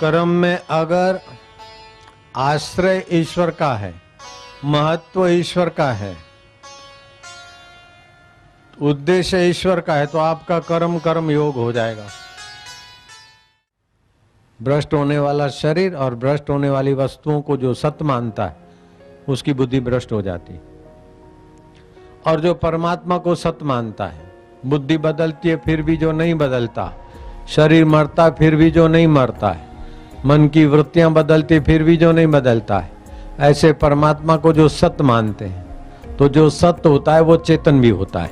कर्म में अगर आश्रय ईश्वर का है, महत्व ईश्वर का है, उद्देश्य ईश्वर का है, तो आपका कर्म कर्म योग हो जाएगा। भ्रष्ट होने वाला शरीर और भ्रष्ट होने वाली वस्तुओं को जो सत्य मानता है उसकी बुद्धि भ्रष्ट हो जाती, और जो परमात्मा को सत्य मानता है बुद्धि बदलती है फिर भी जो नहीं बदलता, शरीर मरता फिर भी जो नहीं मरता है, मन की वृत्तियां बदलती फिर भी जो नहीं बदलता है, ऐसे परमात्मा को जो सत्य मानते हैं, तो जो सत्य होता है वो चेतन भी होता है,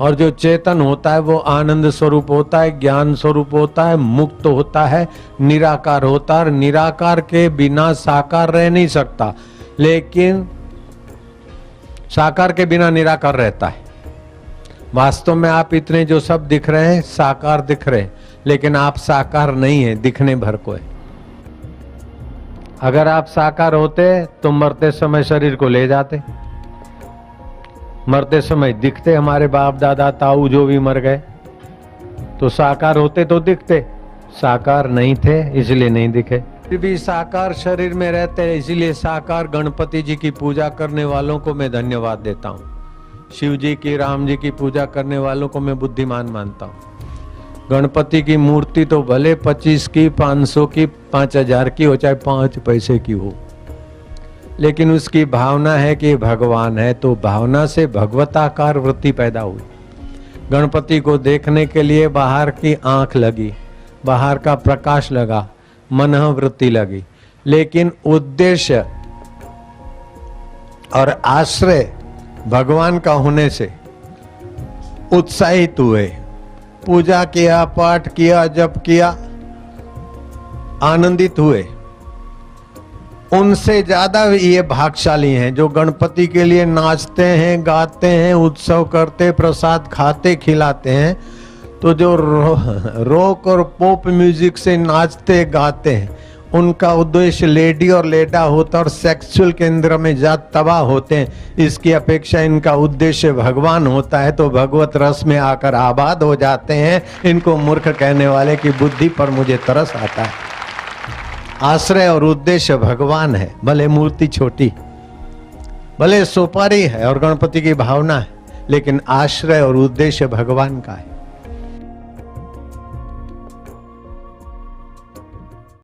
और जो चेतन होता है वो आनंद स्वरूप होता है, ज्ञान स्वरूप होता है, मुक्त होता है, निराकार होता है। निराकार के बिना साकार रह नहीं सकता, लेकिन साकार के बिना निराकार रहता है। वास्तव में आप इतने जो सब दिख रहे हैं साकार दिख रहे हैं, लेकिन आप साकार नहीं है, दिखने भर को है। अगर आप साकार होते तो मरते समय शरीर को ले जाते, मरते समय दिखते। हमारे बाप दादा ताऊ जो भी मर गए तो साकार होते तो दिखते, साकार नहीं थे इसलिए नहीं दिखे। फिर भी साकार शरीर में रहते हैं, इसीलिए साकार गणपति जी की पूजा करने वालों को मैं धन्यवाद देता हूँ। शिव जी की, राम जी की पूजा करने वालों को मैं बुद्धिमान मानता हूँ। गणपति की मूर्ति तो भले 25 की, 500 की, 5000 की हो, चाहे 5 पैसे की हो, लेकिन उसकी भावना है कि भगवान है, तो भावना से भगवताकार वृत्ति पैदा हुई। गणपति को देखने के लिए बाहर की आंख लगी, बाहर का प्रकाश लगा, मन वृत्ति लगी, लेकिन उद्देश्य और आश्रय भगवान का होने से उत्साहित हुए, पूजा किया, पाठ किया, जप किया, आनंदित हुए। उनसे ज्यादा ये भाग्यशाली हैं जो गणपति के लिए नाचते हैं, गाते हैं, उत्सव करते, प्रसाद खाते, खिलाते हैं। तो जो रॉक और पॉप म्यूजिक से नाचते गाते हैं उनका उद्देश्य लेडी और लेडा होता और सेक्सुअल केंद्र में जात तबाह होते हैं। इसकी अपेक्षा इनका उद्देश्य भगवान होता है, तो भगवत रस में आकर आबाद हो जाते हैं। इनको मूर्ख कहने वाले की बुद्धि पर मुझे तरस आता है। आश्रय और उद्देश्य भगवान है, भले मूर्ति छोटी, भले सुपारी है और गणपति की भावना है, लेकिन आश्रय और उद्देश्य भगवान का है।